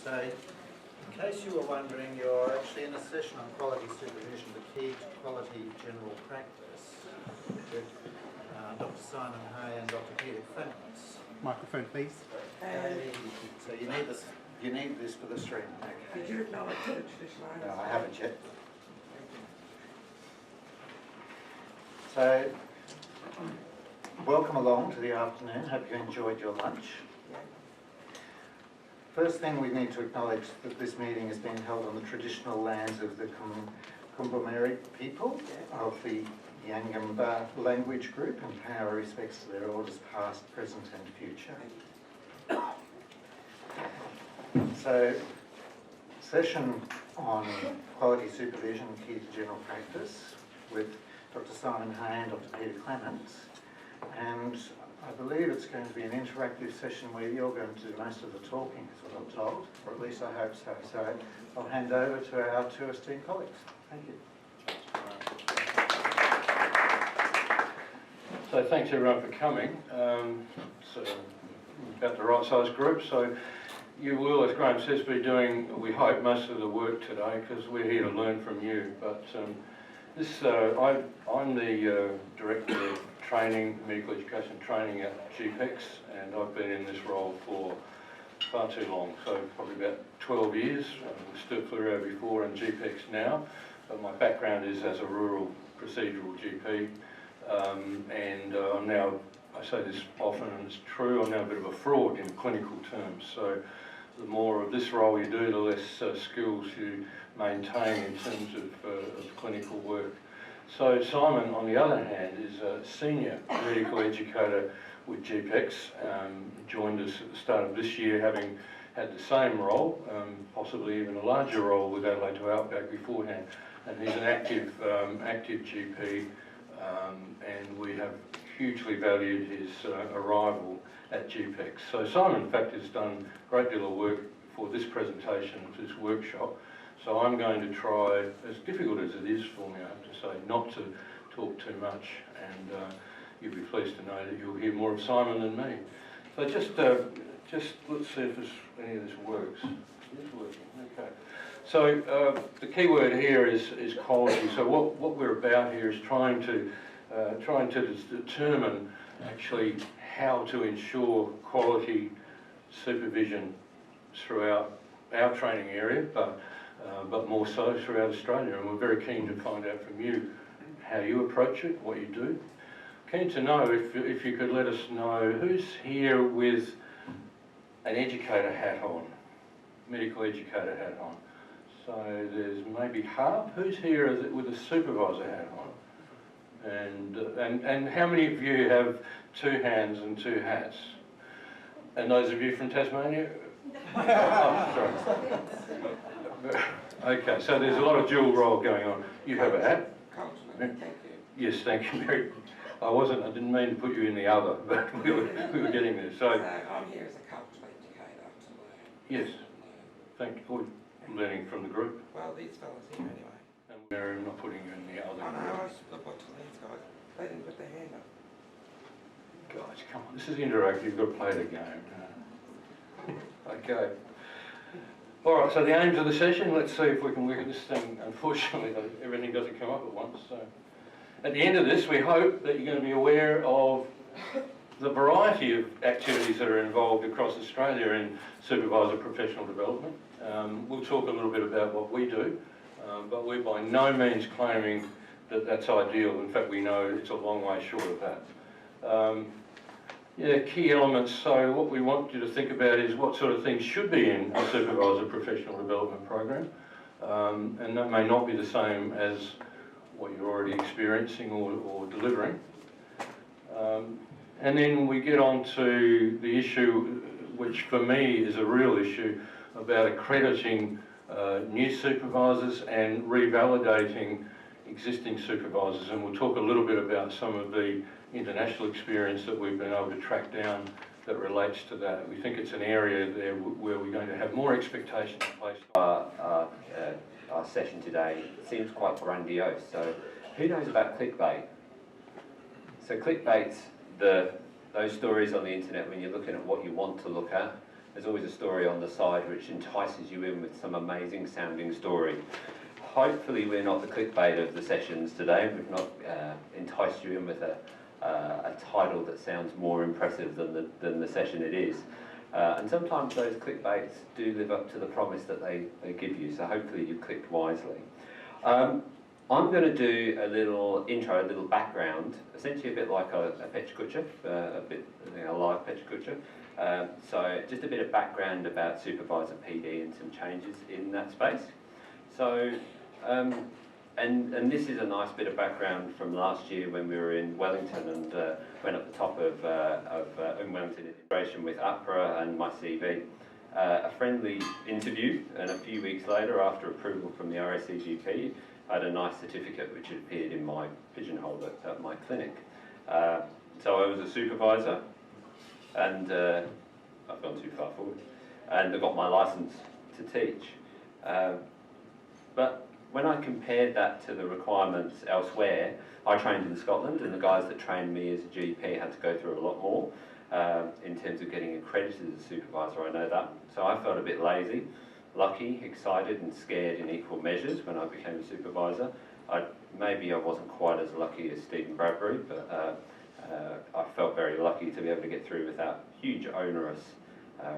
So, in case you were wondering, you're actually in a session on quality supervision, the key to quality general practice, with Dr. Simon Hay and Dr. Peter Clements. Microphone, please. So you need this for the stream. Okay. Did you acknowledge the traditional owners? No, I haven't yet. So, welcome along to the afternoon. Hope you enjoyed your lunch. First thing, we need to acknowledge that this meeting is being held on the traditional lands of the Kumbameri people of the Yangamba language group, and pay our respects to their elders past, present and future. So, session on quality supervision, key to general practice, with Dr. Simon Hay and Dr. Peter Clements. And I believe it's going to be an interactive session where you're going to do most of the talking, is what I'm told, or at least I hope so. So I'll hand over to our two esteemed colleagues. Thank you. So thanks everyone for coming. So about the right size group. So you will, as Graham says, be doing, we hope, most of the work today because we're here to learn from you. But I'm the Director of Training, Medical Education Training at GPEX, and I've been in this role for far too long, so probably about 12 years. Stood Fluoro before and GPEX now, but my background is as a rural procedural GP, and I'm now, I say this often and it's true, I'm now a bit of a fraud in clinical terms. So the more of this role you do, the less skills you maintain in terms of clinical work. So Simon, on the other hand, is a senior medical educator with GPEX, joined us at the start of this year having had the same role, possibly even a larger role with Adelaide to Outback beforehand. And he's an active GP, and we have hugely valued his arrival at GPEX. So Simon, in fact, has done a great deal of work for this presentation, this workshop. So I'm going to try, as difficult as it is for me, I have to say, not to talk too much, and you'll be pleased to know that you'll hear more of Simon than me. So just let's see if any of this works. It is working, okay. So the key word here is quality. So what we're about here is trying to determine actually how to ensure quality supervision throughout our training area, but more so throughout Australia, and we're very keen to find out from you how you approach it, what you do. Keen to know if you could let us know who's here with an educator hat on, medical educator hat on. So there's maybe half. Who's here with a supervisor hat on? And how many of you have two hands and two hats? And those of you from Tasmania? Oh, sorry. Okay, so there's a lot of dual role going on. You have a hat? Thank you. Yes, thank you, Mary. I didn't mean to put you in the other, but we were getting there. So I'm here as a cultural educator to learn. Yes, thank you. We're learning from the group. Well, these fellas here anyway. And Mary, I'm not putting you in the other I know, group. I was watching these guys. They didn't put their hand up. Guys, come on, this is interactive, you've got to play the game. Okay. All right, so the aims of the session, let's see if we can work at this thing. Unfortunately, everything doesn't come up at once. So at the end of this, we hope that you're going to be aware of the variety of activities that are involved across Australia in supervisor professional development. We'll talk a little bit about what we do, but we're by no means claiming that that's ideal. In fact, we know it's a long way short of that. Key elements. So what we want you to think about is what sort of things should be in a supervisor professional development program, and that may not be the same as what you're already experiencing or delivering. And then we get on to the issue, which for me is a real issue, about accrediting new supervisors and revalidating existing supervisors, and we'll talk a little bit about some of the international experience that we've been able to track down that relates to that. We think it's an area there where we're going to have more expectations placed on. Our session today seems quite grandiose, so who knows about clickbait? So clickbait's those stories on the internet when you're looking at what you want to look at, there's always a story on the side which entices you in with some amazing sounding story. Hopefully we're not the clickbait of the sessions today. We've not enticed you in with a title that sounds more impressive than the session it is. And sometimes those clickbaits do live up to the promise that they give you, so hopefully you clicked wisely. I'm going to do a little intro, a little background, essentially a bit like a Pecha Kucha, a live Pecha Kucha. So just a bit of background about Supervisor PD and some changes in that space. So, and this is a nice bit of background from last year when we were in Wellington and went up the top of in Wellington integration with APRA and my CV. A friendly interview, and a few weeks later, after approval from the RSCGP, I had a nice certificate which had appeared in my pigeonhole at my clinic. So I was a supervisor, and I've gone too far forward, and I got my licence to teach. But when I compared that to the requirements elsewhere, I trained in Scotland, and the guys that trained me as a GP had to go through a lot more in terms of getting accredited as a supervisor, I know that. So I felt a bit lazy, lucky, excited and scared in equal measures when I became a supervisor. Maybe I wasn't quite as lucky as Stephen Bradbury, but I felt very lucky to be able to get through without huge onerous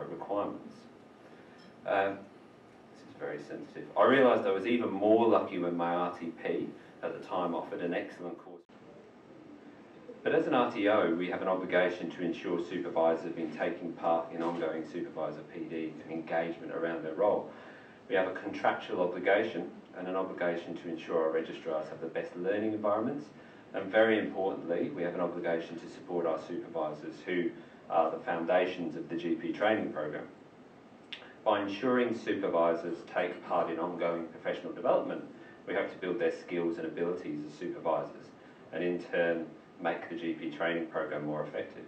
requirements. Very sensitive. I realised I was even more lucky when my RTP at the time offered an excellent course. But as an RTO, we have an obligation to ensure supervisors have been taking part in ongoing supervisor PD and engagement around their role. We have a contractual obligation and an obligation to ensure our registrars have the best learning environments, and very importantly, we have an obligation to support our supervisors who are the foundations of the GP training program. By ensuring supervisors take part in ongoing professional development, we hope to build their skills and abilities as supervisors, and in turn make the GP training program more effective.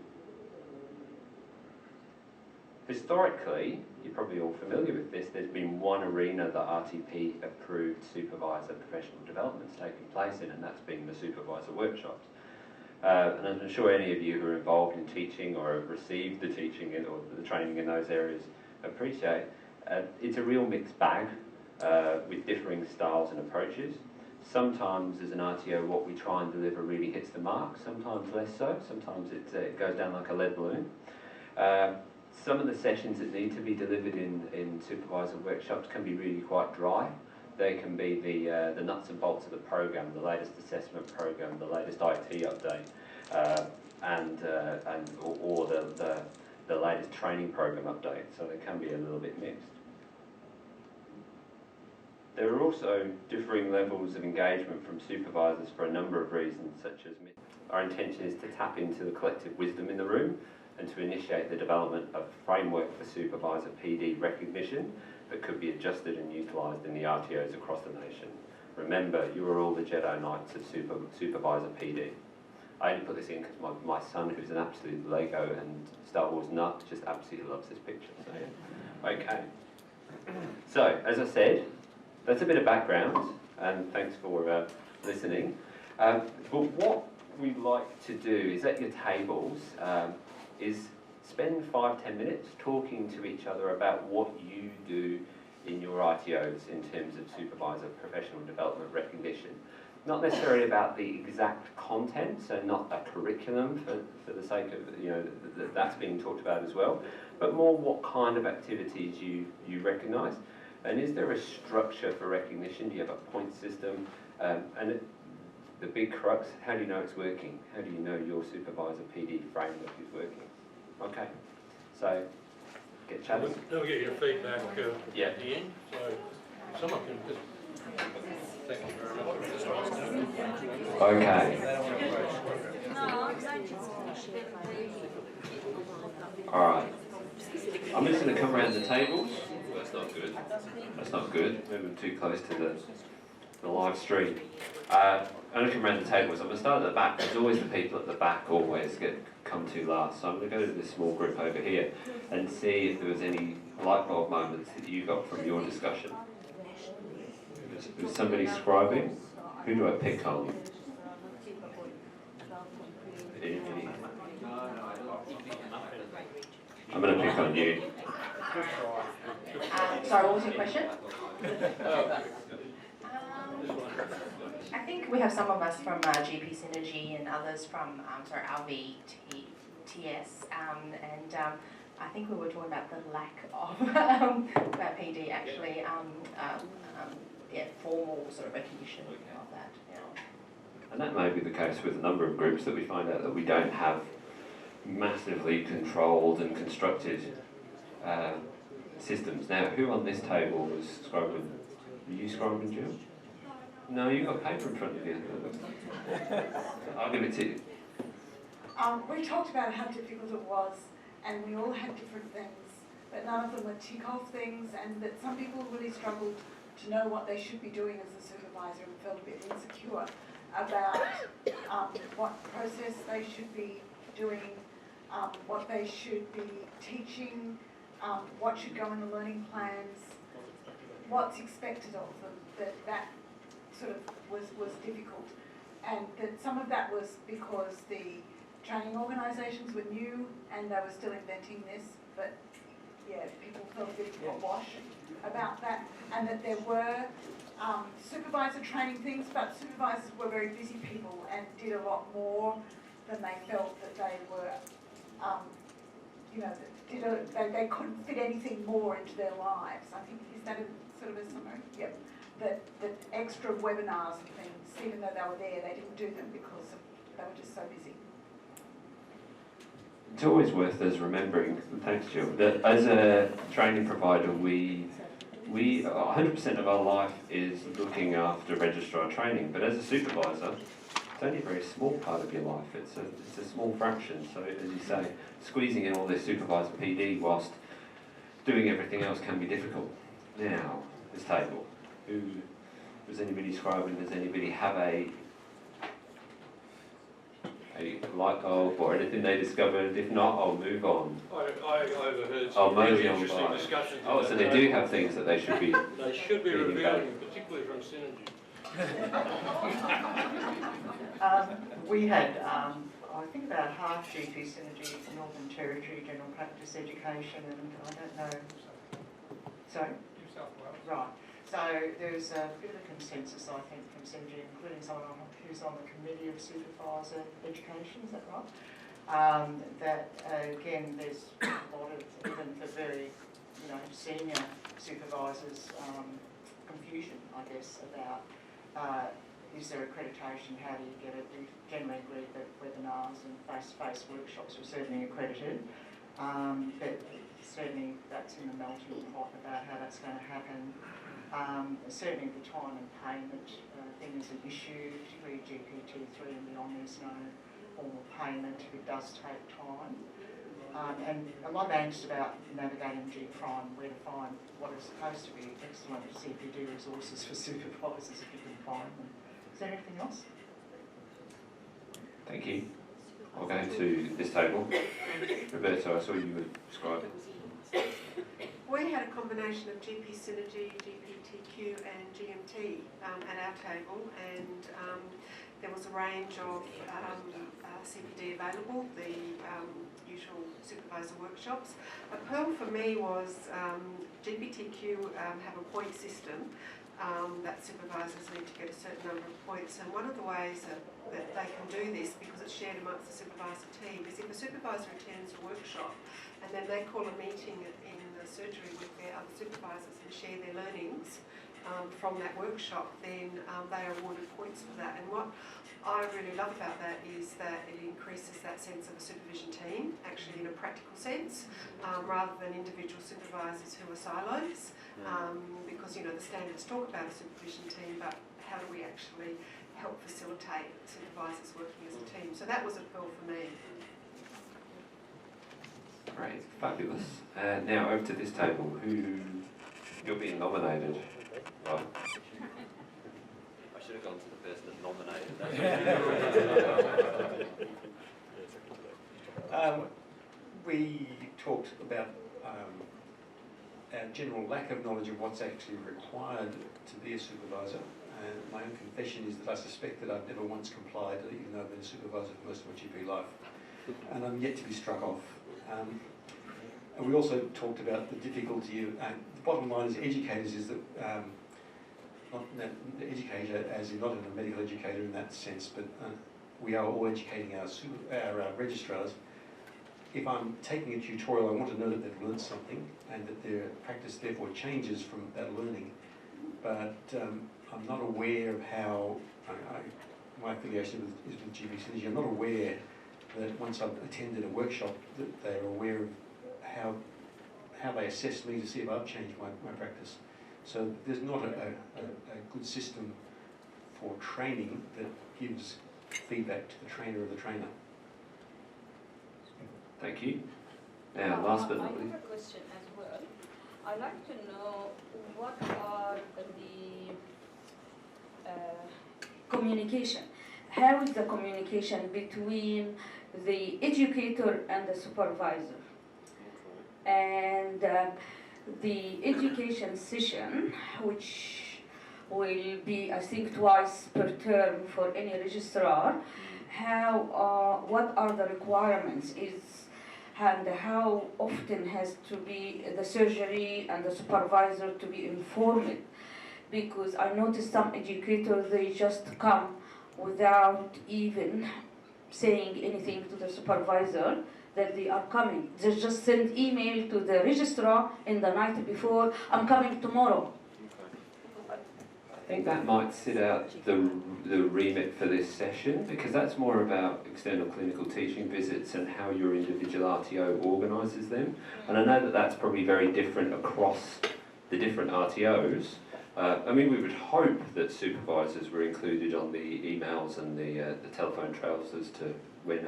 Historically, you're probably all familiar with this, there's been one arena that RTP approved supervisor professional development's taking place in, and that's been the supervisor workshops. And I'm sure any of you who are involved in teaching or have received the teaching or the training in those areas appreciate. It's a real mixed bag with differing styles and approaches. Sometimes as an RTO what we try and deliver really hits the mark, sometimes less so, sometimes it goes down like a lead balloon. Some of the sessions that need to be delivered in supervisor workshops can be really quite dry. They can be the nuts and bolts of the program, the latest assessment program, the latest IT update, or the latest training program update, so they can be a little bit mixed. There are also differing levels of engagement from supervisors for a number of reasons, such as our intention is to tap into the collective wisdom in the room and to initiate the development of a framework for supervisor PD recognition that could be adjusted and utilised in the RTOs across the nation. Remember, you are all the Jedi Knights of supervisor PD. I only put this in because my son, who's an absolute Lego and Star Wars nut, just absolutely loves this picture. So, yeah. Okay. So, as I said, that's a bit of background, and thanks for listening. But what we'd like to do is at your tables is spend 5-10 minutes talking to each other about what you do in your RTOs in terms of supervisor professional development recognition. Not necessarily about the exact content, so not a curriculum for the sake of, that's being talked about as well, but more what kind of activities you recognise. And is there a structure for recognition? Do you have a point system? The big crux, how do you know it's working? How do you know your supervisor PD framework is working? Okay, so get chatting. Don't get your feedback at Yeah. the end, so someone can just... Thank you very much. Okay. Alright. I'm just going to come around the tables. That's not good. That's not good. Moving too close to the live stream. I'm looking around the tables. I'm going to start at the back. There's always the people at the back always come to last. So I'm going to go to this small group over here and see if there was any light bulb moments that you got from your discussion. Was somebody scribing? Who do I pick on? I'm going to pick on you. Sorry, what was your question? I think we have some of us from GP Synergy and others from RVTS, and I think we were talking about the lack of PD actually, formal sort of recognition of that. Yeah. And that may be the case with a number of groups that we find out that we don't have massively controlled and constructed systems. Now, who on this table was scribing? Were you scribing, Jill? No, you got paper in front of you. I'll give it to you. We talked about how difficult it was, and we all had different things, but none of them were tick-off things, and that some people really struggled to know what they should be doing as a supervisor and felt a bit insecure about what process they should be doing, what they should be teaching, what should go in the learning plans, what's expected of them, that sort of was difficult. And that some of that was because the training organisations were new and they were still inventing this, but yeah, people felt a bit wash about that, and that there were supervisor training things, but supervisors were very busy people and did a lot more than they felt that they were, they couldn't fit anything more into their lives. I think, is that a sort of a summary? Yep. That extra webinars and things, even though they were there, they didn't do them because they were just so busy. It's always worth us remembering, thanks Jill, that as a training provider, we 100% of our life is looking after registrar training, but as a supervisor, it's only a very small part of your life. It's a small fraction. So as you say, squeezing in all this supervisor PD whilst doing everything else can be difficult. Now, this table, does anybody scribing? Does anybody have a light bulb or anything they discovered? If not, I'll move on. I overheard Oh, some really moving on interesting by. discussions. Oh, so they do have things that they should be. They should be reading revealing, particularly from Synergy. We had, I think about half GP Synergy Northern Territory General Practice Education, and I don't know. Sorry? New South Wales. Right. So there's a bit of a consensus, I think, from Synergy, including someone who's on the Committee of Supervisor Education, is that right? That, again, there's a lot of, even for very, senior supervisors, confusion, I guess, about is there accreditation, how do you get it? We've generally agreed that webinars and face-to-face workshops are certainly accredited, but certainly that's in the melting pot about how that's going to happen. Certainly the time and payment thing is an issue, particularly GPT3 and beyond. There's no formal payment. It does take time. And a lot of angst about navigating G-Prime, where to find what is supposed to be excellent CPD resources for supervisors if you can find them. Is there anything else? Thank you. I'll go to this table. Roberto, I saw you were describing. We had a combination of GP Synergy, GPTQ and GMT at our table, and there was a range of CPD available, the usual supervisor workshops. A pearl for me was GPTQ have a point system that supervisors need to get a certain number of points, and one of the ways that they can do this, because it's shared amongst the supervisor team, is if a supervisor attends a workshop and then they call a meeting in the surgery with their other supervisors and share their learnings from that workshop, then they are awarded points for that. And what I really love about that is that it increases that sense of a supervision team, actually in a practical sense, rather than individual supervisors who are silos, because the standards talk about a supervision team, but how do we actually help facilitate supervisors working as a team? So that was a pearl for me. Great, fabulous. Now over to this table. You're being nominated. Right. I should have gone to the person that nominated that. We talked about our general lack of knowledge of what's actually required to be a supervisor. And my own confession is that I suspect that I've never once complied, even though I've been a supervisor for most of my GP life. And I'm yet to be struck off. And we also talked about the difficulty of, the bottom line as educators is that, not that the educator as in not a medical educator in that sense, but we are all educating our registrars. If I'm taking a tutorial, I want to know that they've learned something and that their practice therefore changes from that learning. But I'm not aware of how, my affiliation is with GP Synergy, I'm not aware that once I've attended a workshop that they're aware of how they assess me to see if I've changed my practice. So there's not a good system for training that gives feedback to the trainer of the trainer. Thank you. Now, last but not least. I have a question as well. I'd like to know what are the communication. How is the communication between the educator and the supervisor? And the education session, which will be, I think, twice per term for any registrar, what are the requirements and how often has to be the surgery and the supervisor to be informed? Because I noticed some educators, they just come without even saying anything to the supervisor that they are coming. They just send email to the registrar in the night before, I'm coming tomorrow. I think that might sit out the remit for this session, because that's more about external clinical teaching visits and how your individual RTO organises them. And I know that that's probably very different across the different RTOs. I mean, we would hope that supervisors were included on the emails and the telephone trails as to when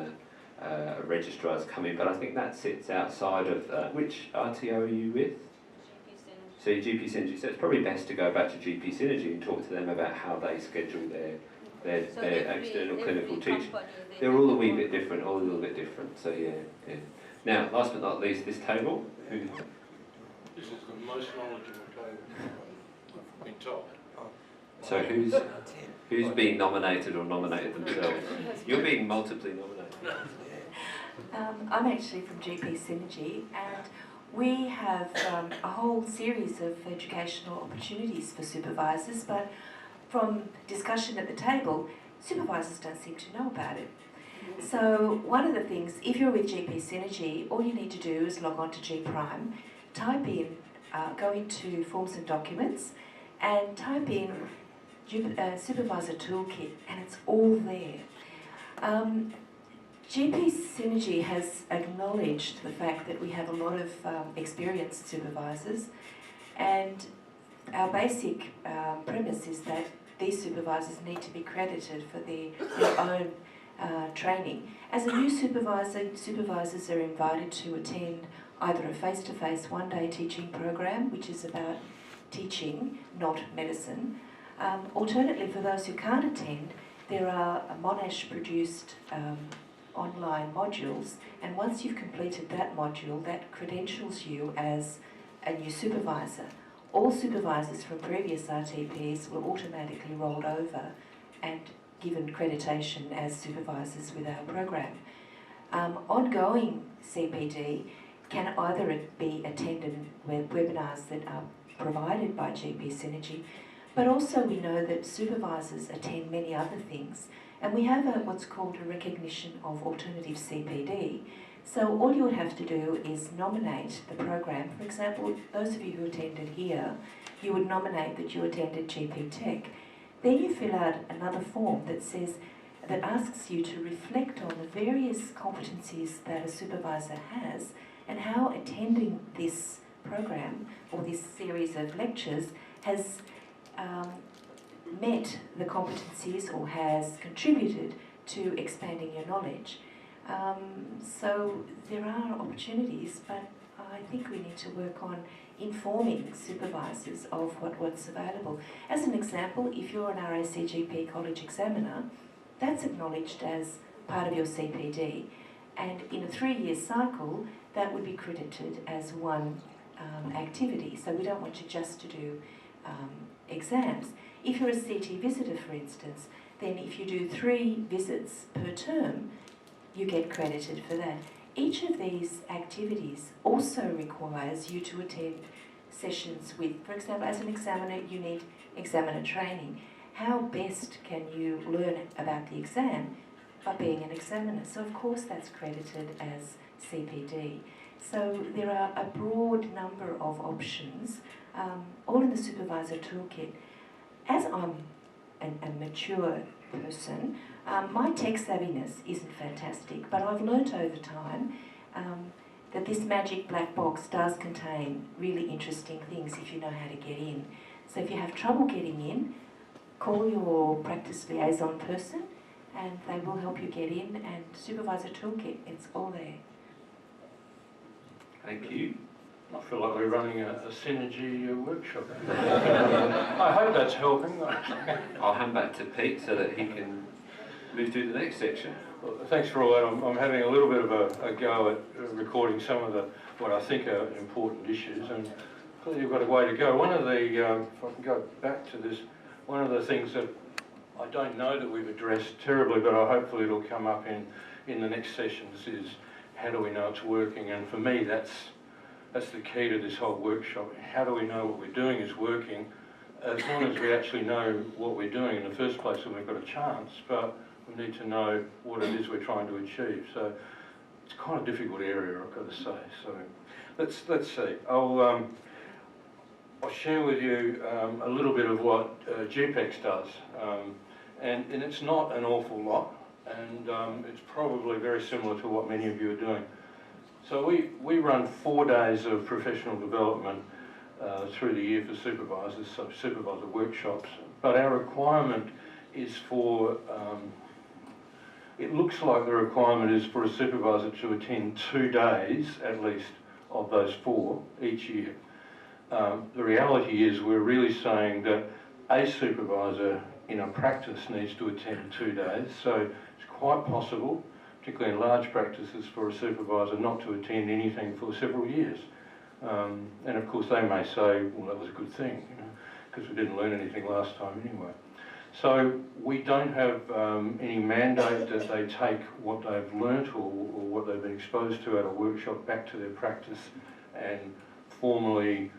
a registrar's come in, but I think that sits outside of which RTO are you with? So GP Synergy. So it's probably best to go back to GP Synergy and talk to them about how they schedule their external clinical teaching. They're all a wee bit different, all a little bit different. So yeah. Now, last but not least, this table. This is the most knowledgeable table I've been told. So who's being nominated or nominated themselves? You're being multiply nominated. I'm actually from GP Synergy, and we have a whole series of educational opportunities for supervisors, but from discussion at the table, supervisors don't seem to know about it. So one of the things, if you're with GP Synergy, all you need to do is log on to G Prime, type in, go into Forms and Documents, and type in Supervisor Toolkit, and it's all there. GP Synergy has acknowledged the fact that we have a lot of experienced supervisors, and our basic premise is that these supervisors need to be credited for their own training. As a new supervisor, supervisors are invited to attend either a face-to-face one-day teaching program, which is about teaching, not medicine. Alternately, for those who can't attend, there are Monash-produced online modules, and once you've completed that module, that credentials you as a new supervisor. All supervisors from previous RTPs were automatically rolled over and given accreditation as supervisors with our program. Ongoing CPD can either be attended with webinars that are provided by GP Synergy, but also we know that supervisors attend many other things, and we have what's called a recognition of alternative CPD. So all you would have to do is nominate the program. For example, those of you who attended here, you would nominate that you attended GP Tech. Then you fill out another form that asks you to reflect on the various competencies that a supervisor has and how attending this program or this series of lectures has met the competencies or has contributed to expanding your knowledge. So there are opportunities, but I think we need to work on informing supervisors of what's available. As an example, if you're an RACGP college examiner, that's acknowledged as part of your CPD, and in a 3-year cycle, that would be credited as one activity. So we don't want you just to do exams. If you're a CT visitor, for instance, then if you do 3 visits per term, you get credited for that. Each of these activities also requires you to attend sessions with, for example, as an examiner, you need examiner training. How best can you learn about the exam? By being an examiner. So of course that's credited as CPD. So there are a broad number of options, all in the supervisor toolkit. As I'm a mature person, my tech savviness isn't fantastic, but I've learnt over time that this magic black box does contain really interesting things if you know how to get in. So if you have trouble getting in, call your practice liaison person and they will help you get in, and Supervisor Toolkit, it's all there. Thank you. I feel like we're running a synergy workshop. I hope that's helping. I'll hand back to Pete so that he can move to the next section. Well, thanks for all that. I'm having a little bit of a go at recording some of what I think are important issues, and clearly you've got a way to go. One of the, if I can go back to this, one of the things that I don't know that we've addressed terribly, but hopefully it'll come up in the next sessions, is how do we know it's working? And for me, that's the key to this whole workshop. How do we know what we're doing is working? As long as we actually know what we're doing in the first place, then we've got a chance, but we need to know what it is we're trying to achieve. So it's quite a difficult area, I've got to say. So let's see. I'll share with you a little bit of what GPEX does. And it's not an awful lot, and it's probably very similar to what many of you are doing. So we run 4 days of professional development through the year for supervisors, so supervisor workshops, but our requirement is for, it looks like the requirement is for a supervisor to attend 2 days at least of those 4 each year. The reality is we're really saying that a supervisor in a practice needs to attend 2 days, so it's quite possible, particularly in large practices, for a supervisor not to attend anything for several years. And of course they may say, well, that was a good thing, because we didn't learn anything last time anyway. So we don't have any mandate that they take what they've learnt or what they've been exposed to at a workshop back to their practice and formally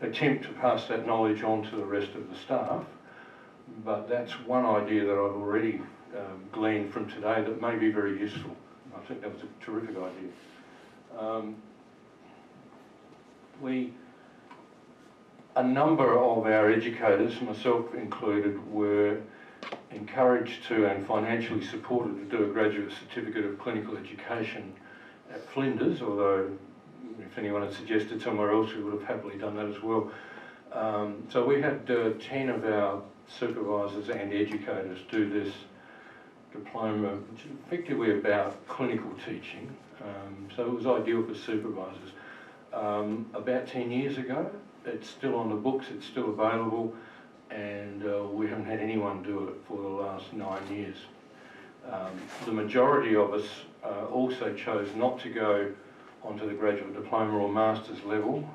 attempt to pass that knowledge on to the rest of the staff. But that's one idea that I've already gleaned from today that may be very useful. I think that was a terrific idea. A number of our educators, myself included, were encouraged to and financially supported to do a graduate certificate of clinical education at Flinders, although if anyone had suggested somewhere else, we would have happily done that as well. So we had 10 of our supervisors and educators do this diploma, which is effectively about clinical teaching. So it was ideal for supervisors. About 10 years ago, it's still on the books, it's still available, and we haven't had anyone do it for the last 9 years. The majority of us also chose not to go onto the graduate diploma or master's level.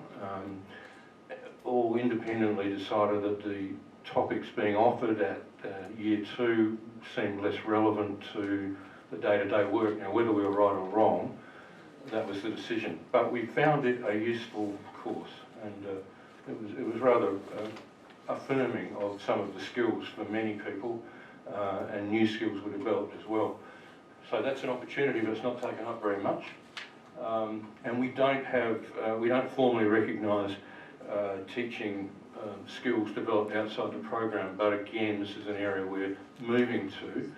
All independently decided that the topics being offered at year 2 seemed less relevant to the day-to-day work. Now, whether we were right or wrong, that was the decision. But we found it a useful course, and it was rather affirming of some of the skills for many people, and new skills were developed as well. So that's an opportunity, but it's not taken up very much. And we don't formally recognise teaching skills developed outside the program, but again, this is an area we're moving to.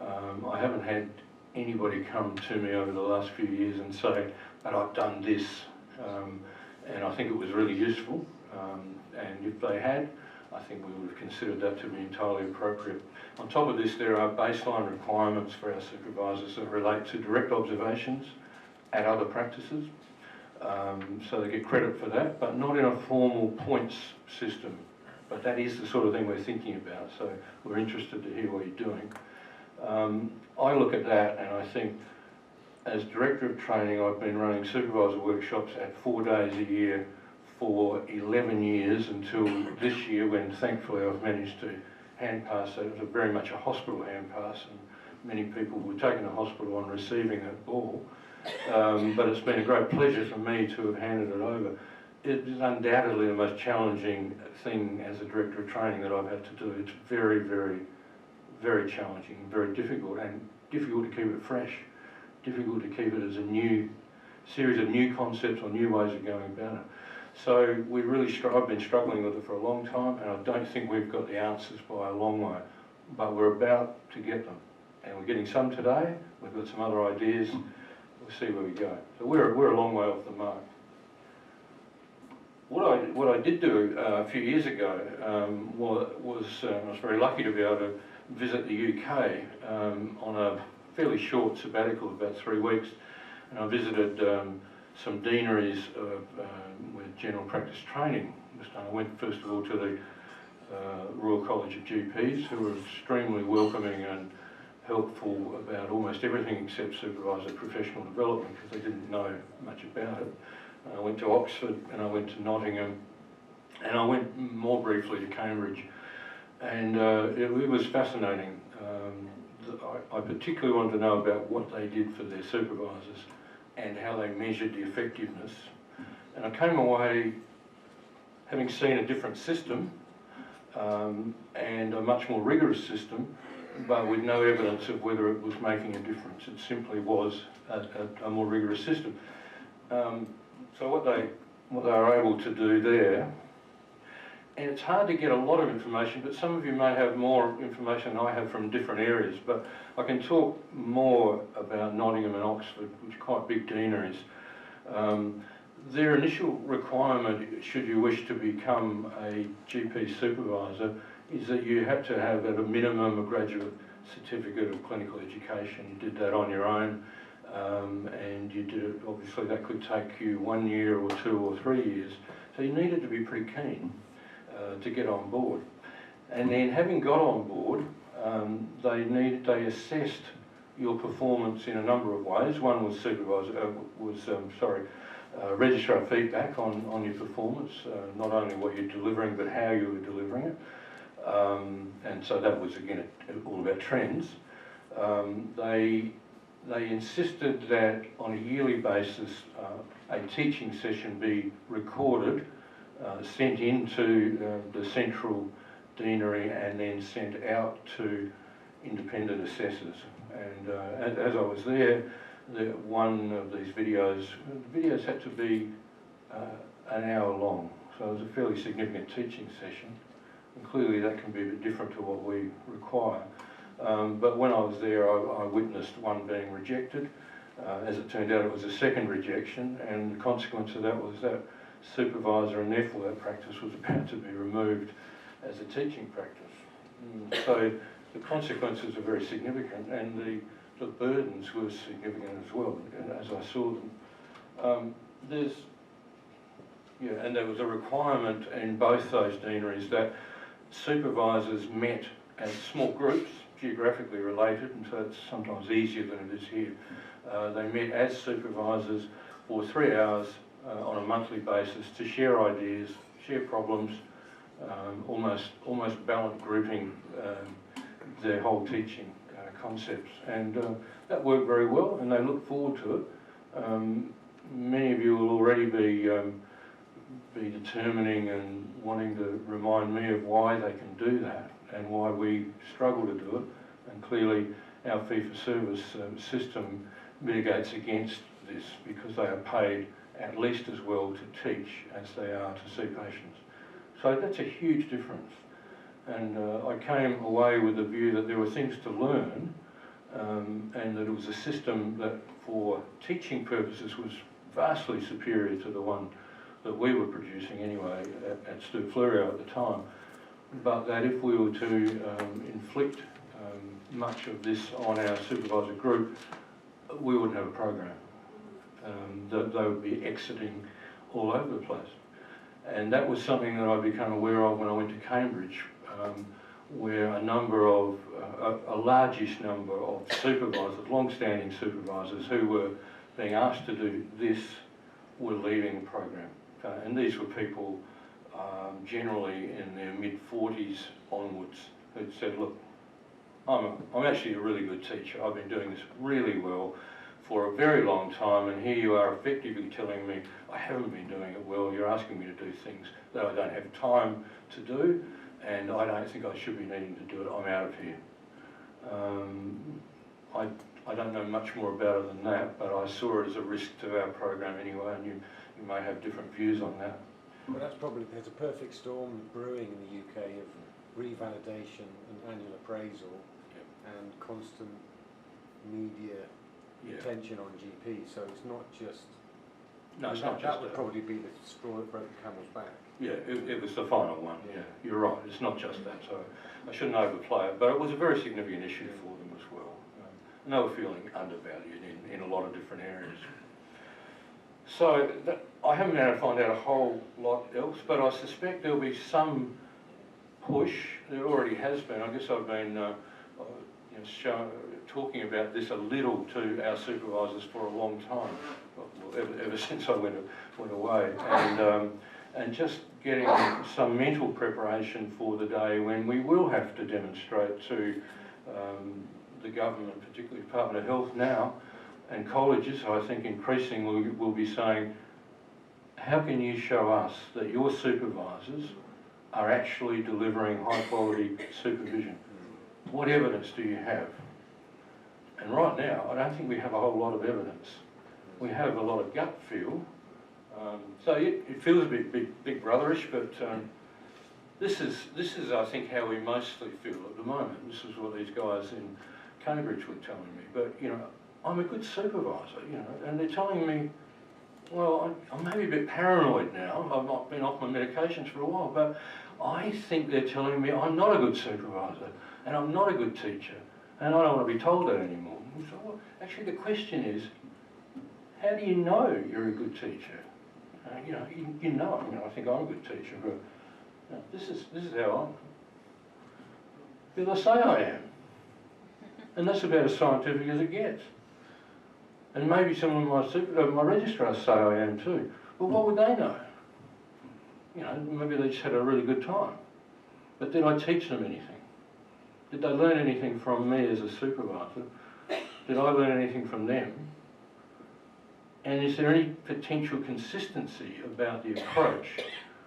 I haven't had anybody come to me over the last few years and say, but I've done this, and I think it was really useful. And if they had, I think we would have considered that to be entirely appropriate. On top of this, there are baseline requirements for our supervisors that relate to direct observations at other practices. So they get credit for that, but not in a formal points system. But that is the sort of thing we're thinking about, so we're interested to hear what you're doing. I look at that and I think, as Director of Training, I've been running supervisor workshops at 4 days a year for 11 years until this year, when thankfully I've managed to hand pass. So it was very much a hospital hand pass, and many people were taken to hospital on receiving that ball, but it's been a great pleasure for me to have handed it over. It is undoubtedly the most challenging thing as a director of training that I've had to do. It's very, very, very challenging, very difficult, and difficult to keep it fresh, difficult to keep it as a new series of new concepts or new ways of going about it. So we really I've been struggling with it for a long time, and I don't think we've got the answers by a long way, but we're about to get them. And we're getting some today, we've got some other ideas, we'll see where we go. So we're a long way off the mark. What I did do a few years ago was I was very lucky to be able to visit the UK on a fairly short sabbatical of about 3 weeks, and I visited some deaneries where general practice training was done. I went first of all to the Royal College of GPs, who were extremely welcoming and helpful about almost everything except supervisor professional development, because they didn't know much about it. I went to Oxford and I went to Nottingham, and I went more briefly to Cambridge, and it was fascinating. I particularly wanted to know about what they did for their supervisors and how they measured the effectiveness. And I came away having seen a different system and a much more rigorous system, but with no evidence of whether it was making a difference. It simply was a more rigorous system. So what they were able to do there, and it's hard to get a lot of information, but some of you may have more information than I have from different areas, but I can talk more about Nottingham and Oxford, which are quite big deaneries. Their initial requirement, should you wish to become a GP supervisor, is that you had to have at a minimum a graduate certificate of clinical education. You did that on your own, and you did it, obviously that could take you 1 year or 2 or 3 years, so you needed to be pretty keen to get on board. And then having got on board, they assessed your performance in a number of ways. One was registrar feedback on your performance, not only what you're delivering but how you were delivering it. And so that was again all about trends. They insisted that on a yearly basis a teaching session be recorded, sent into the central deanery and then sent out to independent assessors. And as I was there, one of these videos, the videos had to be an hour long, so it was a fairly significant teaching session, and clearly that can be a bit different to what we require. But when I was there, I witnessed one being rejected. As it turned out, it was a second rejection, and the consequence of that was that supervisor, and therefore that practice was about to be removed as a teaching practice. So the consequences are very significant, and the burdens were significant as well, as I saw them. And there was a requirement in both those deaneries that supervisors met as small groups, geographically related, and so it's sometimes easier than it is here. They met as supervisors for 3 hours on a monthly basis to share ideas, share problems, almost balanced grouping their whole teaching concepts. And that worked very well, and they look forward to it. Many of you will already be determining and wanting to remind me of why they can do that and why we struggle to do it. And clearly our fee-for-service system mitigates against this, because they are paid at least as well to teach as they are to see patients. So that's a huge difference. And I came away with the view that there were things to learn, and that it was a system that for teaching purposes was vastly superior to the one that we were producing anyway at Stu Florio at the time. But that if we were to inflict much of this on our supervisor group, we wouldn't have a program. That they would be exiting all over the place. And that was something that I became aware of when I went to Cambridge, where a largish number of supervisors, long-standing supervisors who were being asked to do this, were leaving the program. And these were people generally in their mid-40s onwards who'd said, look, I'm actually a really good teacher. I've been doing this really well for a very long time, and here you are effectively telling me I haven't been doing it well. You're asking me to do things that I don't have time to do, and I don't think I should be needing to do it. I'm out of here. I don't know much more about it than that, but I saw it as a risk to our program anyway, and you may have different views on that. Well, there's a perfect storm brewing in the UK of revalidation and annual appraisal and constant media attention on GP. So it's not just. No, it's that, not just that would probably be the straw that broke the camel's back. Yeah, it was the final one. Yeah, you're right. It's not just that. So I shouldn't overplay it, but it was a very significant issue for them as well. And they were feeling undervalued in a lot of different areas. So I haven't been able to find out a whole lot else, but I suspect there'll be some push. There already has been. I guess I've been talking about this a little to our supervisors for a long time, well, ever since I went away, and just getting some mental preparation for the day when we will have to demonstrate to the government, particularly Department of Health now, and colleges, I think increasingly will be saying, how can you show us that your supervisors are actually delivering high quality supervision? What evidence do you have? And right now, I don't think we have a whole lot of evidence. We have a lot of gut feel. So it feels a bit big brotherish, but this is, I think, how we mostly feel at the moment. This is what these guys in Cambridge were telling me. But, you know, I'm a good supervisor, you know, and they're telling me, well, I'm maybe a bit paranoid now. I've not been off my medications for a while, but I think they're telling me I'm not a good supervisor and I'm not a good teacher, and I don't want to be told that anymore. And so, well, actually, the question is, how do you know you're a good teacher? You know, you know. I mean, I think I'm a good teacher, but you know, this is how I'm. Because I say I am, and that's about as scientific as it gets. And maybe some of my registrars say I am too. Well, what would they know? You know, maybe they just had a really good time. But did I teach them anything? Did they learn anything from me as a supervisor? Did I learn anything from them? And is there any potential consistency about the approach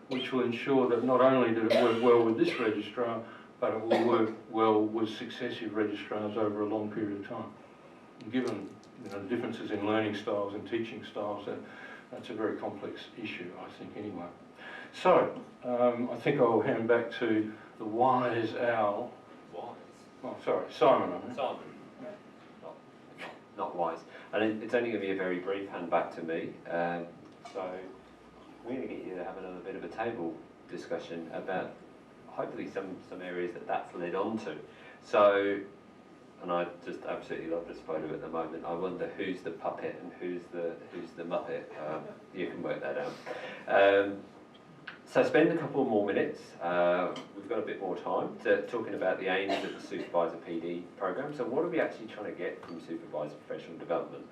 which will ensure that not only did it work well with this registrar, but it will work well with successive registrars over a long period of time? And given differences in learning styles and teaching styles, that's a very complex issue, I think, anyway. So, I think I'll hand back to the wise owl. Wise? Oh, sorry, Simon. Simon. Not wise. And it's only going to be a very brief hand back to me. So, we're going to get you to have another bit of a table discussion about hopefully some areas that's led on to. So, and I just absolutely love this photo at the moment. I wonder who's the puppet and who's the Muppet. You can work that out. So spend a couple more minutes. We've got a bit more time talking about the aims of the Supervisor PD program. So what are we actually trying to get from Supervisor Professional Development?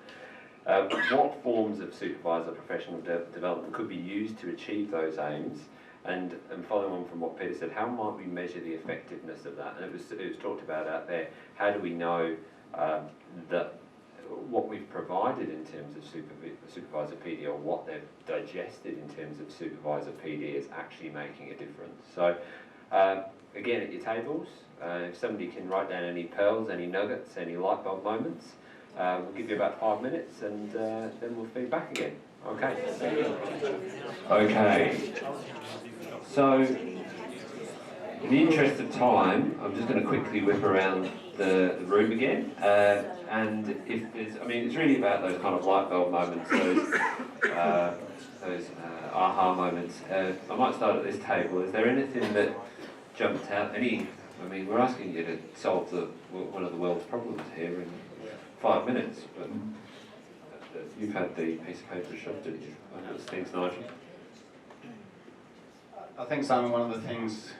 What forms of Supervisor Professional Development could be used to achieve those aims? And following on from what Peter said, how might we measure the effectiveness of that? And it was talked about out there. How do we know that what we've provided in terms of Supervisor PD, or what they've digested in terms of Supervisor PD, is actually making a difference? So again, at your tables, if somebody can write down any pearls, any nuggets, any light bulb moments, we'll give you about 5 minutes, and then we'll feed back again. Okay. Okay. So, in the interest of time, I'm just going to quickly whip around the room again. And if there's, I mean, it's really about those kind of light bulb moments, those aha moments. I might start at this table. Is there anything that jumped out? I mean, we're asking you to solve one of the world's problems here in 5 minutes, but you've had the piece of paper shoved at you. Thanks, Nigel. I think, Simon, one of the things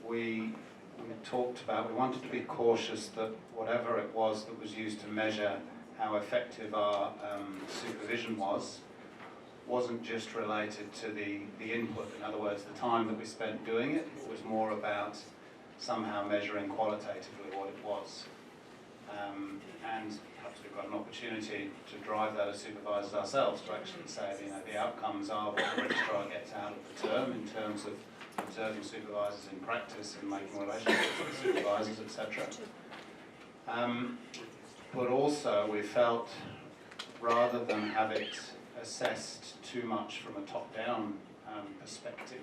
we talked about, we wanted to be cautious that whatever it was that was used to measure how effective our supervision wasn't just related to the input. In other words, the time that we spent doing it. It was more about somehow measuring qualitatively what it was. And perhaps we've got an opportunity to drive that as supervisors ourselves, to actually say, you know, the outcomes are what the registrar gets out of the term in terms of observing supervisors in practice and making relationships with supervisors, etc. But also we felt, rather than have it assessed too much from a top-down perspective,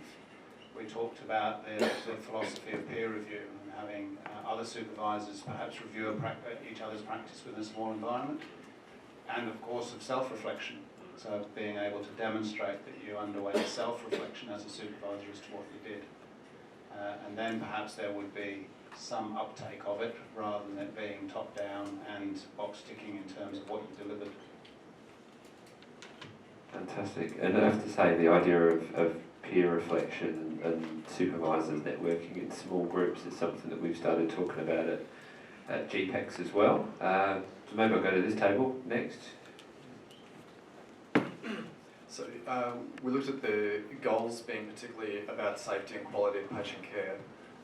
we talked about the philosophy of peer review and having other supervisors perhaps review each other's practice within a small environment, and of course of self-reflection. So being able to demonstrate that you underwent self-reflection as a supervisor as to what you did. And then perhaps there would be some uptake of it rather than it being top-down and box-ticking in terms of what you delivered. Fantastic. And I have to say, the idea of peer reflection and supervisors networking in small groups is something that we've started talking about at GPEX as well. So maybe I'll go to this table next. So we looked at the goals being particularly about safety and quality of patient care,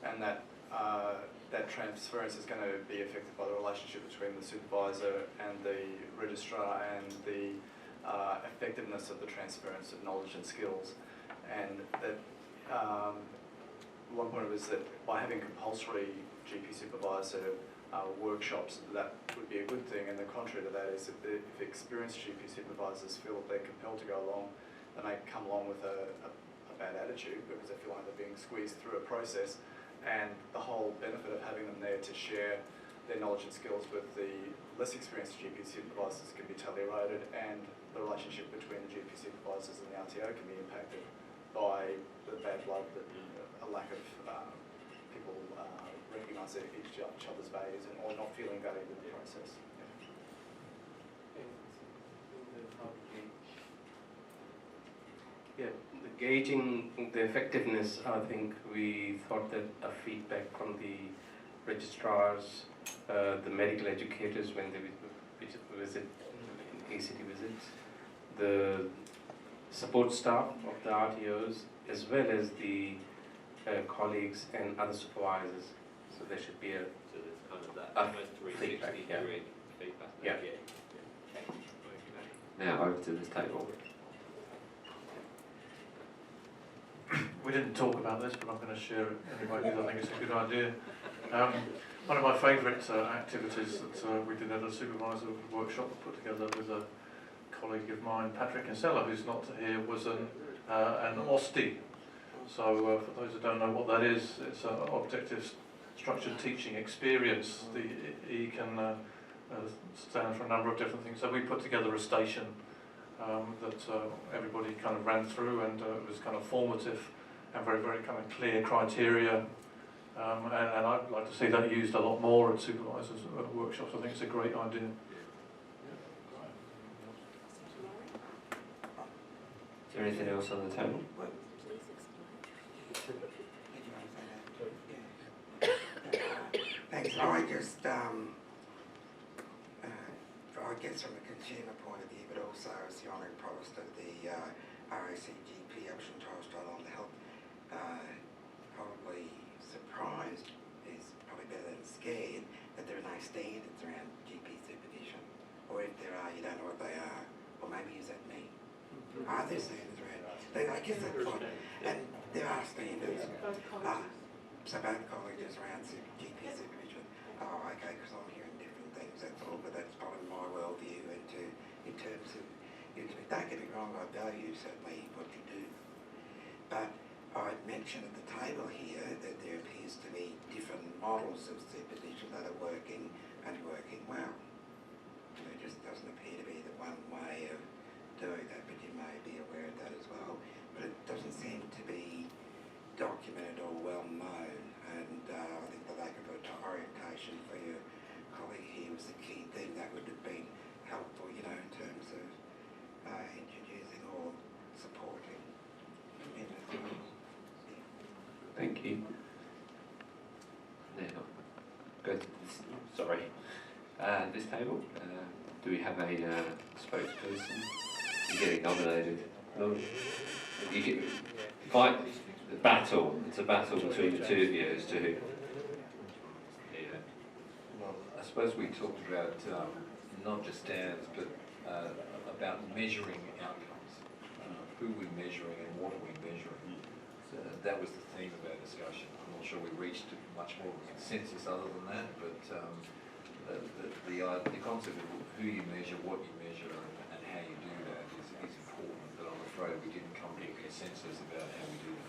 and that that transference is going to be affected by the relationship between the supervisor and the registrar and the effectiveness of the transference of knowledge and skills. And that one point was that by having compulsory GP supervisor workshops, that would be a good thing, and the contrary to that is if experienced GP supervisors feel that they're compelled to go along, they may come along with a bad attitude because they feel like they're being squeezed through a process, and the whole benefit of having them there to share their knowledge and skills with the less experienced GP supervisors can be totally eroded, and the relationship between the GP supervisors and the RTO can be impacted by the bad blood, a lack of people recognising each other's values or not feeling valued in the process. Yeah, the gauging the effectiveness, I think we thought that a feedback from the registrars, the medical educators when they visit, ACT visits, the support staff of the RTOs, as well as the colleagues and other supervisors. So there should be a So there's kind of that almost 360 degree feedback. Yeah. Now over to this table. We didn't talk about this, but I'm going to share it anyway because I think it's a good idea. One of my favourite activities that we did at a supervisor workshop put together with a colleague of mine, Patrick Kinsella, who's not here, was an OSTI. So for those who don't know what that is, it's an objective structured teaching experience. The E can stand for a number of different things. So we put together a station that everybody kind of ran through, and it was kind of formative and very, very kind of clear criteria. And I'd like to see that used a lot more at supervisors workshops. I think it's a great idea. Is there anything else on the table? Thanks. I just, I guess from a consumer point of view, but also as the Honourable Provost of the RACGP Option Trial on the Health, probably surprised is probably better than scared that there are no standards around GP supervision, or if there are, you don't know what they are, or maybe is that me? Are there standards around? I guess that's what, and there are standards. So both colleges around GP supervision. Oh, okay, because I'm hearing different things, that's all, but that's part of my worldview in terms of, don't get me wrong, I value certainly what you do. But I'd mentioned at the table here that there appears to be different models of supervision that are working and working well. There just doesn't appear to be the one way of doing that, but you may be aware of that as well. But it doesn't seem to be documented or well known, and I think the lack of orientation for your colleague here was the key thing that would have been helpful, in terms of introducing or supporting him as well. Thank you. Now, go to this, this table. Do we have a spokesperson? You're getting nominated. No. You get fight the battle. It's a battle between the two of you as to who. Well, as suppose we talked about not just standards, but about measuring outcomes. Who we're measuring and what are we measuring. That was the theme of our discussion. I'm not sure we reached much more of a consensus other than that, but the concept of who you measure, what you measure, and how you do that is important, but I'm afraid we didn't come to a consensus about how we do that.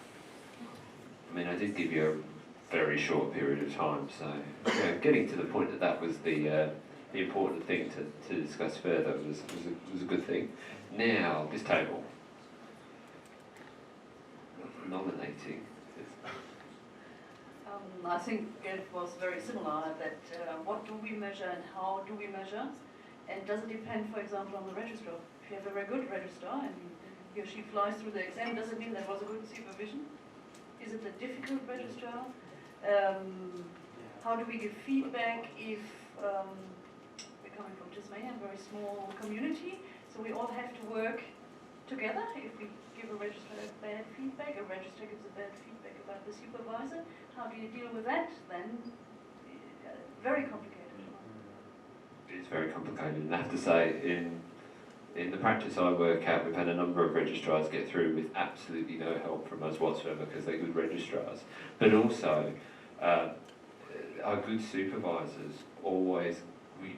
I mean, I did give you a very short period of time, so getting to the point that was the important thing to discuss further was a good thing. Now, this table. Nominating. I think it was very similar that what do we measure and how do we measure, and does it depend, for example, on the registrar? If you have a very good registrar and he or she flies through the exam, does it mean that was a good supervision? Is it a difficult registrar? How do we give feedback if we're coming from Tasmania, a very small community, so we all have to work together? If we give a registrar bad feedback, a registrar gives a bad feedback about the supervisor, how do you deal with that then? Very complicated. It's very complicated, and I have to say, in the practice I work at, we've had a number of registrars get through with absolutely no help from us whatsoever because they're good registrars. But also, our good supervisors always,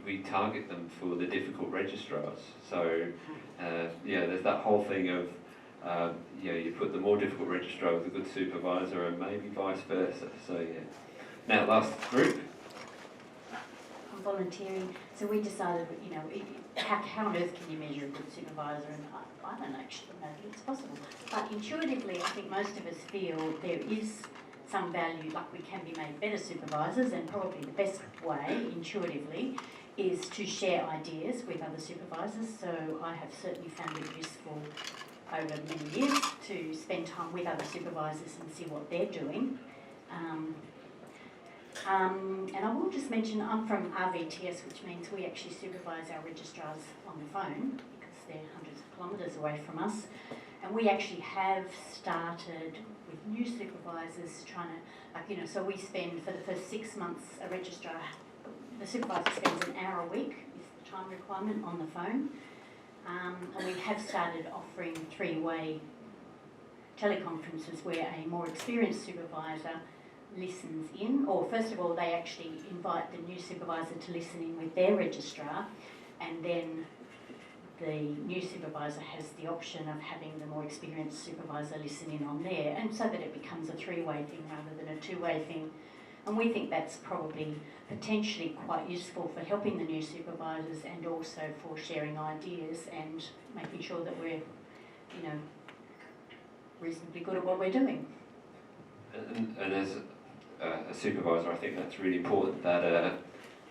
we target them for the difficult registrars. So, there's that whole thing of, you put the more difficult registrar with a good supervisor and maybe vice versa. So, yeah. Now, last group. I'm volunteering, so we decided, how on earth can you measure a good supervisor? And I don't actually know that it's possible. But intuitively, I think most of us feel there is some value, like we can be made better supervisors, and probably the best way, intuitively, is to share ideas with other supervisors. So I have certainly found it useful over many years to spend time with other supervisors and see what they're doing. And I will just mention, I'm from RVTS, which means we actually supervise our registrars on the phone because they're hundreds of kilometres away from us. And we actually have started with new supervisors trying to, so we spend, for the first 6 months, the supervisor spends an hour a week, is the time requirement, on the phone. And we have started offering 3-way teleconferences where a more experienced supervisor listens in, or first of all they actually invite the new supervisor to listen in with their registrar, and then the new supervisor has the option of having the more experienced supervisor listen in on there, and so that it becomes a 3-way thing rather than a 2-way thing. And we think that's probably potentially quite useful for helping the new supervisors and also for sharing ideas and making sure that we're, reasonably good at what we're doing. And as a supervisor, I think that's really important, that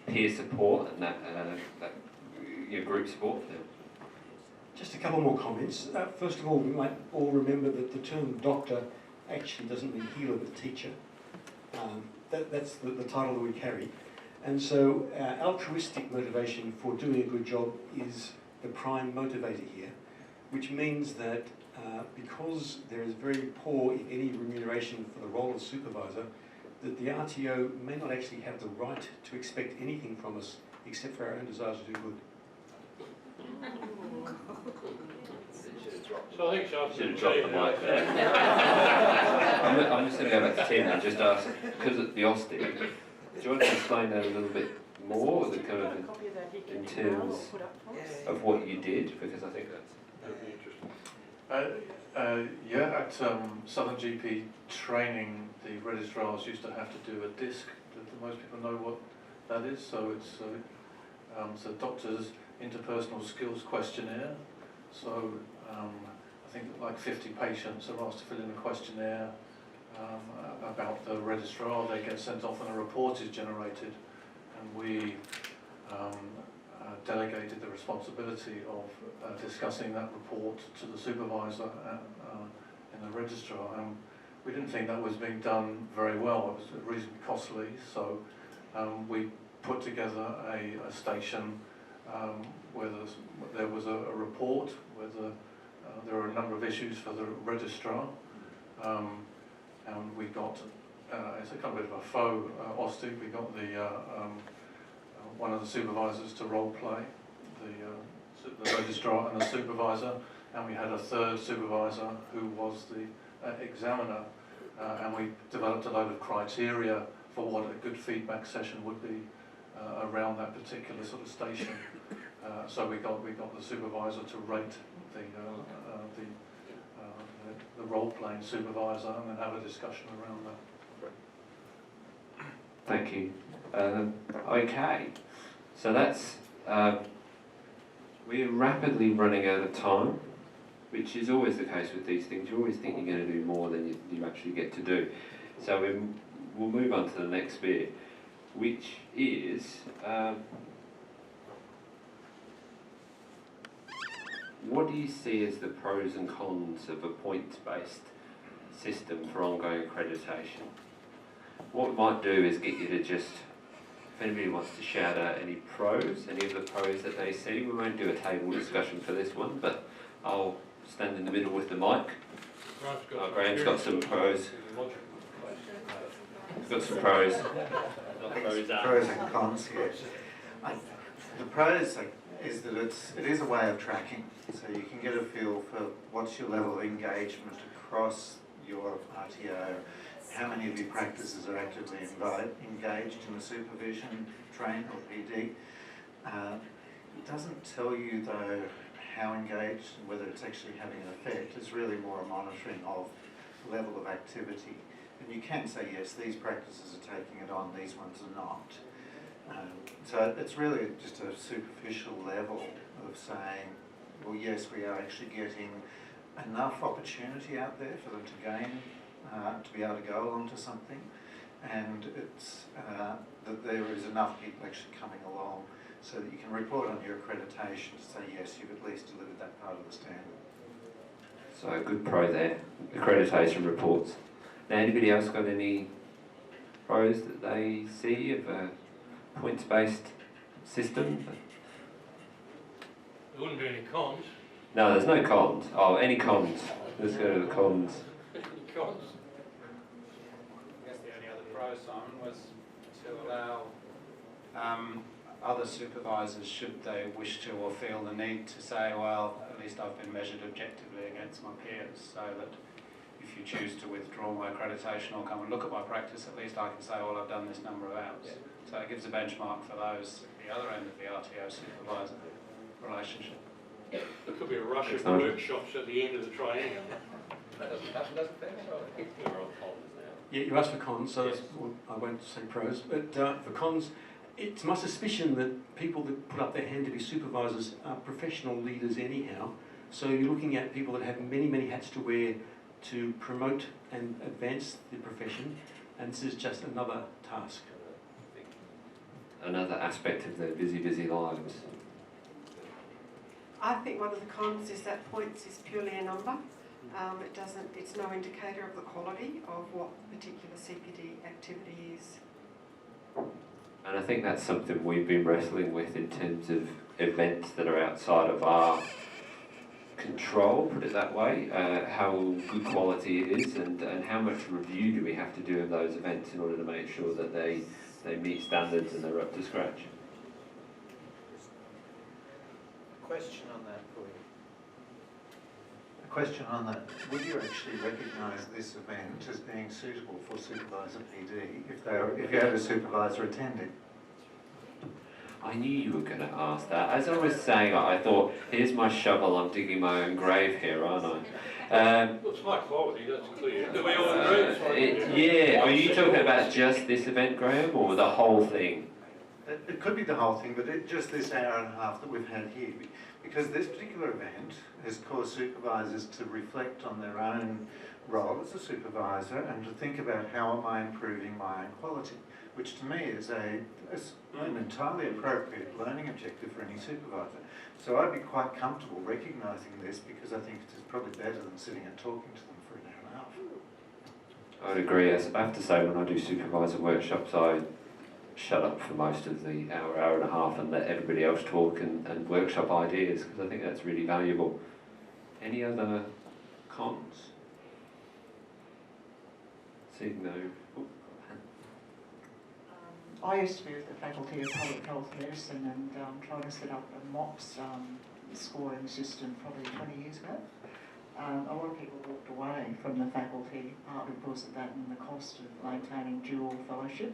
peer support and that group support. Just a couple more comments. First of all, we might all remember that the term doctor actually doesn't mean healer but teacher. That's the title that we carry. And so altruistic motivation for doing a good job is the prime motivator here, which means that because there is very poor, if any, remuneration for the role of supervisor, that the RTO may not actually have the right to expect anything from us except for our own desire to do good. So I think Charles should have dropped the mic there. I'm just going to go back to Tim and just ask, because at the OSTI, do you want to explain that a little bit more, the kind of in terms of what you did? Because I think that's really interesting. At Southern GP training, the registrars used to have to do a DISC. Do most people know what that is? So it's a doctor's interpersonal skills questionnaire. So I think like 50 patients are asked to fill in a questionnaire about the registrar. They get sent off and a report is generated, and we delegated the responsibility of discussing that report to the supervisor in the registrar. And we didn't think that was being done very well. It was reasonably costly, so we put together a station where there was a report where there were a number of issues for the registrar, and we got, it's a kind of bit of a faux OSTI, we got the one of the supervisors to role play, the registrar and the supervisor, and we had a third supervisor who was the examiner, and we developed a load of criteria for what a good feedback session would be around that particular sort of station. So we got the supervisor to rate the role-playing supervisor and then have a discussion around that. Thank you. Okay, so that's we're rapidly running out of time, which is always the case with these things. You always think you're going to do more than you actually get to do. So we'll move on to the next bit, which is what do you see as the pros and cons of a points-based system for ongoing accreditation? What we might do is get you to just, if anybody wants to shout out any pros, any of the pros that they see, we won't do a table discussion for this one, but I'll stand in the middle with the mic. Graham's got some pros. He's got some pros. Pros and cons here. The pros is that it is a way of tracking, so you can get a feel for what's your level of engagement across your RTO, how many of your practices are actively engaged in the supervision, train or PD. It doesn't tell you though how engaged and whether it's actually having an effect. It's really more a monitoring of level of activity. And you can say, yes, these practices are taking it on, these ones are not. So it's really just a superficial level of saying, well, yes, we are actually getting enough opportunity out there for them to gain, to be able to go along to something, and it's that there is enough people actually coming along so that you can report on your accreditation to say, yes, you've at least delivered that part of the standard. So a good pro there, accreditation reports. Now, anybody else got any pros that they see of a points-based system? There wouldn't be any cons. No, there's no cons. Oh, any cons? Let's go to the cons. Cons? I guess the only other pro, Simon, was to allow other supervisors, should they wish to or feel the need to say, well, at least I've been measured objectively against my peers, so that if you choose to withdraw my accreditation or come and look at my practice, at least I can say, well, I've done this number of hours. Yeah. So it gives a benchmark for those at the other end of the RTO supervisor relationship. There could be a rush of workshops at the end of the training. Yeah, you asked for cons, so well, I won't say pros, but for cons, it's my suspicion that people that put up their hand to be supervisors are professional leaders anyhow. So you're looking at people that have many, many hats to wear to promote and advance the profession, and this is just another task. Another aspect of their busy, busy lives. I think one of the cons is that points is purely a number. It's no indicator of the quality of what particular CPD activity is. And I think that's something we've been wrestling with in terms of events that are outside of our control, put it that way, how good quality it is, and how much review do we have to do of those events in order to make sure that they meet standards and they're up to scratch. Question on that for you. A question on that. Would you actually recognise this event as being suitable for supervisor PD if you had a supervisor attending? I knew you were going to ask that. As I was saying, I thought, here's my shovel, I'm digging my own grave here, aren't I? Well, it's high quality, that's clear. Do we all agree? Yeah, are you talking about just this event, Graham, or the whole thing? It could be the whole thing, but just this hour and a half that we've had here, because this particular event has caused supervisors to reflect on their own role as a supervisor and to think about how am I improving my own quality, which to me is an entirely appropriate learning objective for any supervisor. So I'd be quite comfortable recognising this because I think it's probably better than sitting and talking to them for an hour and a half. I would agree. I have to say, when I do supervisor workshops, I shut up for most of the hour and a half and let everybody else talk and workshop ideas, because I think that's really valuable. Any other cons? Seeing no. I used to be with the Faculty of Public Health Medicine and trying to set up a MOPS scoring system probably 20 years ago. A lot of people walked away from the faculty partly because of that and the cost of maintaining dual fellowship.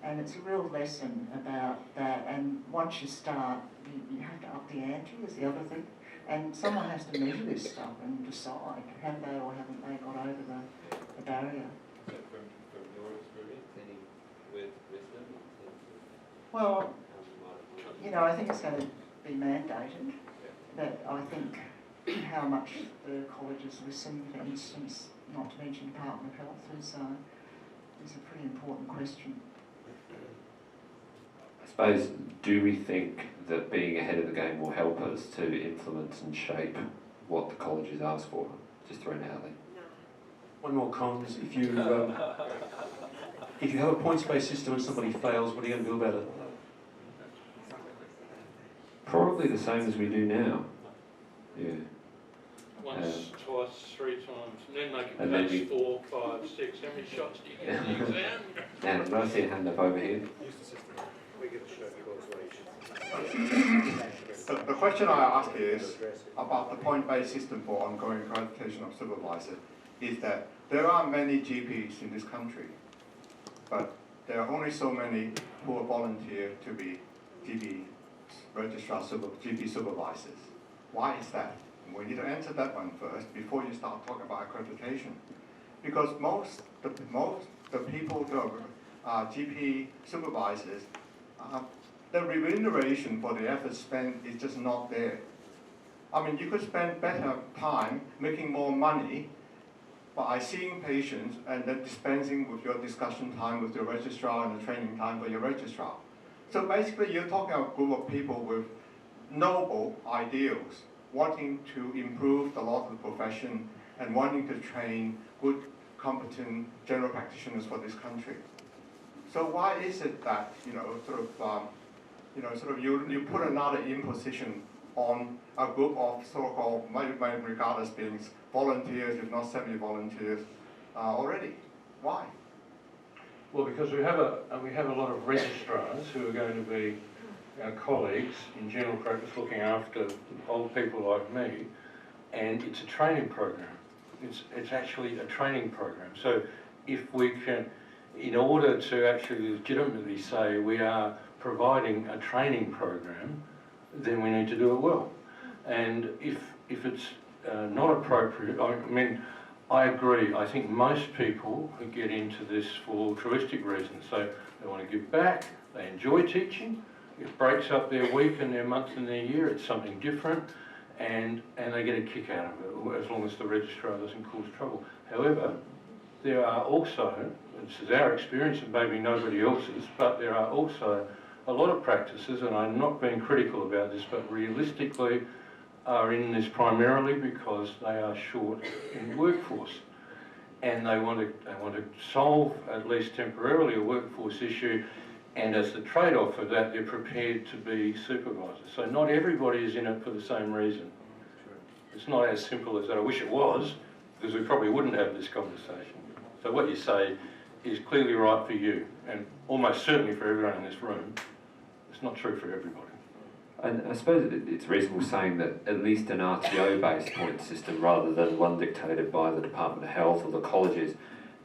And it's a real lesson about that. And once you start, you have to up the ante is the other thing. And someone has to measure this stuff and decide have they or haven't they got over the barrier. So from your experience, any words of wisdom? Well, you know, I think it's going to be mandated. But I think how much the colleges listen, for instance, not to mention Department of Health, is a pretty important question. I suppose, do we think that being ahead of the game will help us to influence and shape what the colleges ask for? Just throwing it out there. One more cons. If you have a points-based system and somebody fails, what are you going to do about it? Probably the same as we do now. Yeah. Once, twice, 3 times, and then they and can then pass 4, 5, 6. How many shots do you get in the exam? Now, did I see a hand up over here? The question I ask is about the point-based system for ongoing accreditation of supervisor is that there are many GPs in this country, but there are only so many who are volunteer to be GP GP supervisors. Why is that? We need to answer that one first before you start talking about accreditation, because most the people who are GP supervisors, the remuneration for the effort spent is just not there. I mean, you could spend better time making more money by seeing patients and then dispensing with your discussion time with your registrar and the training time for your registrar. So basically, you're talking about a group of people with noble ideals, wanting to improve the law of the profession and wanting to train good, competent general practitioners for this country. So why is it that, you put another imposition on a group of so-called, might regard as being volunteers, if not semi-volunteers, already? Why? Well, because we have a lot of registrars who are going to be our colleagues in general practice looking after old people like me, and it's a training program. It's actually a training program. So if we can, in order to actually legitimately say we are providing a training program, then we need to do it well. And if it's not appropriate, I mean, I agree. I think most people who get into this for altruistic reasons, so they want to give back, they enjoy teaching, it breaks up their week and their month and their year, it's something different, and they get a kick out of it, as long as the registrar doesn't cause trouble. However, there are also, this is our experience and maybe nobody else's, but there are also a lot of practices, and I'm not being critical about this, but realistically are in this primarily because they are short in workforce, and they want to solve, at least temporarily, a workforce issue, and as the trade-off of that, they're prepared to be supervisors. So not everybody is in it for the same reason. It's not as simple as that. I wish it was, because we probably wouldn't have this conversation. So what you say is clearly right for you, and almost certainly for everyone in this room. It's not true for everybody. And I suppose it's reasonable saying that at least an RTO-based point system, rather than one dictated by the Department of Health or the colleges,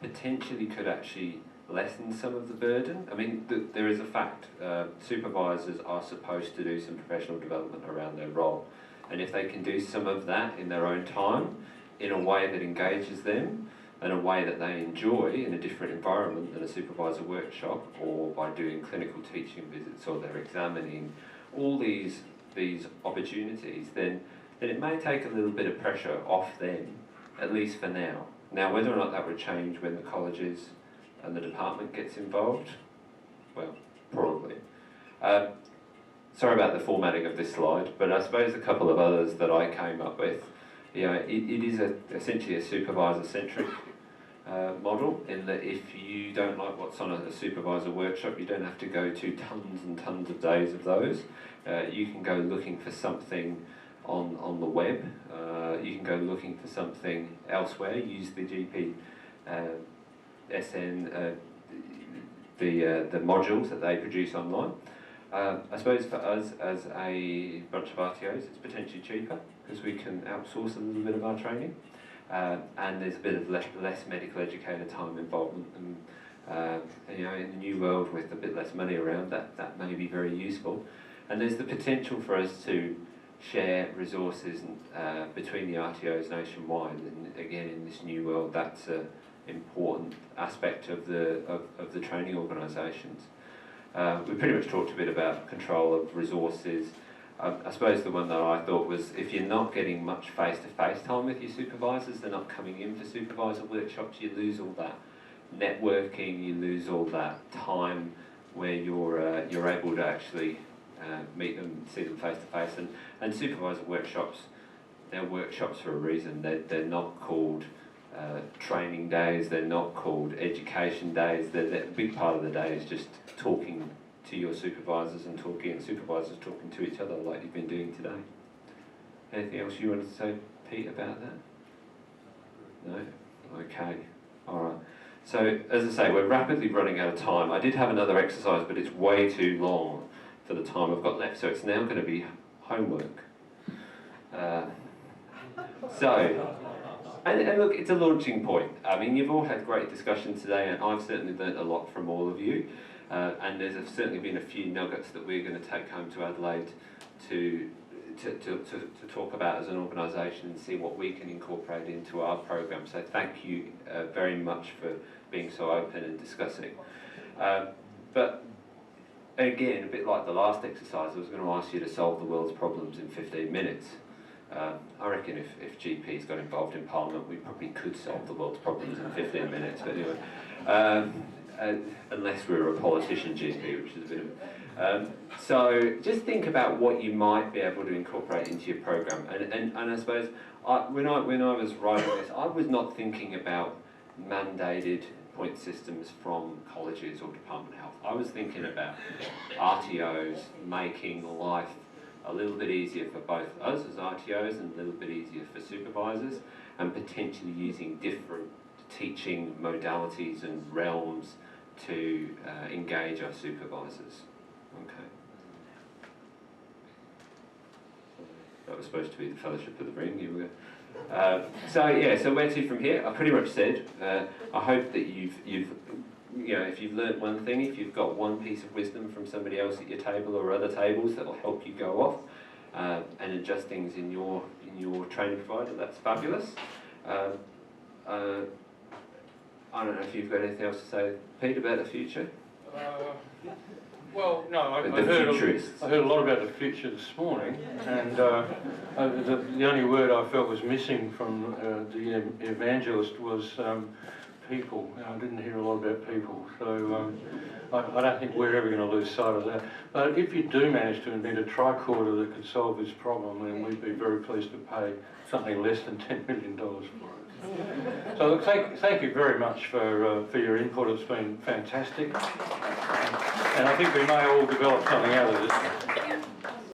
potentially could actually lessen some of the burden. I mean, there is a fact. Supervisors are supposed to do some professional development around their role. And if they can do some of that in their own time, in a way that engages them, in a way that they enjoy in a different environment than a supervisor workshop, or by doing clinical teaching visits, or they're examining all these opportunities, then it may take a little bit of pressure off them, at least for now. Now, whether or not that would change when the colleges and the department gets involved, well, probably. Sorry about the formatting of this slide, but I suppose a couple of others that I came up with. It is essentially a supervisor-centric model, in that if you don't like what's on a supervisor workshop, you don't have to go to tons and tons of days of those. You can go looking for something on the web. You can go looking for something elsewhere. Use the GP SN the modules that they produce online. I suppose for us as a bunch of RTOs, it's potentially cheaper because we can outsource a little bit of our training, and there's a bit of less medical educator time involvement. And you know, in the new world with a bit less money around, that may be very useful. And there's the potential for us to share resources between the RTOs nationwide. And again, in this new world, that's an important aspect of the training organisations. We pretty much talked a bit about control of resources. I suppose the one that I thought was, if you're not getting much face-to-face time with your supervisors, they're not coming in for supervisor workshops, you lose all that networking, you lose all that time where you're able to actually meet them, see them face-to-face. And supervisor workshops, they're workshops for a reason. They're not called training days, they're not called education days. A big part of the day is just talking to your supervisors and supervisors talking to each other like you've been doing today. Anything else you wanted to say, Pete, about that? No? Okay. All right. So, as I say, we're rapidly running out of time. I did have another exercise, but it's way too long for the time I've got left, so it's now going to be homework. And look, it's a launching point. I mean, you've all had great discussion today, and I've certainly learnt a lot from all of you. And there's certainly been a few nuggets that we're going to take home to Adelaide to talk about as an organisation and see what we can incorporate into our program. So thank you very much for being so open and discussing. But again, a bit like the last exercise, I was going to ask you to solve the world's problems in 15 minutes. I reckon if GPs got involved in Parliament, we probably could solve the world's problems in 15 minutes. But anyway, unless we were a politician GP, which is a bit of... so just think about what you might be able to incorporate into your program. And I suppose when I was writing this, I was not thinking about mandated point systems from colleges or Department of Health. I was thinking about RTOs making life a little bit easier for both us as RTOs and a little bit easier for supervisors, and potentially using different teaching modalities and realms to engage our supervisors. Okay. That was supposed to be the Fellowship of the Ring. Here we go. So where to from here? I pretty much said. I hope that you've if you've learnt one thing, if you've got one piece of wisdom from somebody else at your table or other tables that will help you go off and adjust things in your training provider, that's fabulous. I don't know if you've got anything else to say, Pete, about the future? Well, no, I heard a lot about the future this morning, and the only word I felt was missing from the evangelist was people. I didn't hear a lot about people, so I don't think we're ever going to lose sight of that. But if you do manage to invent a tricorder that could solve this problem, then we'd be very pleased to pay something less than $10 million for it. So look, thank you very much for your input. It's been fantastic, and I think we may all develop something out of this.